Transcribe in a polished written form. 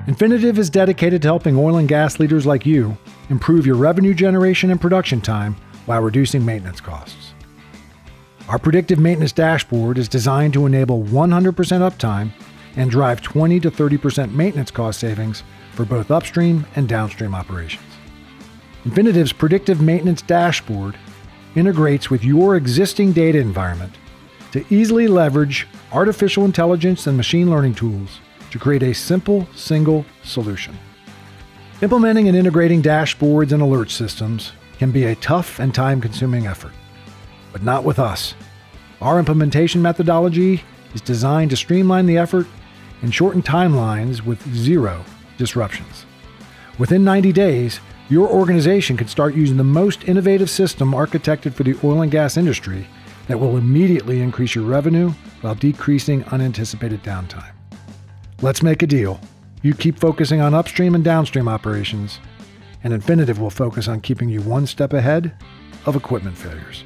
Infinitive is dedicated to helping oil and gas leaders like you improve your revenue generation and production time while reducing maintenance costs. Our predictive maintenance dashboard is designed to enable 100% uptime and drive 20 to 30% maintenance cost savings for both upstream and downstream operations. Infinitive's predictive maintenance dashboard integrates with your existing data environment to easily leverage artificial intelligence and machine learning tools to create a simple, single solution. Implementing and integrating dashboards and alert systems can be a tough and time-consuming effort, but not with us. Our implementation methodology is designed to streamline the effort and shorten timelines with zero disruptions. Within 90 days, your organization can start using the most innovative system architected for the oil and gas industry that will immediately increase your revenue while decreasing unanticipated downtime. Let's make a deal. You keep focusing on upstream and downstream operations, and Infinitive will focus on keeping you one step ahead of equipment failures.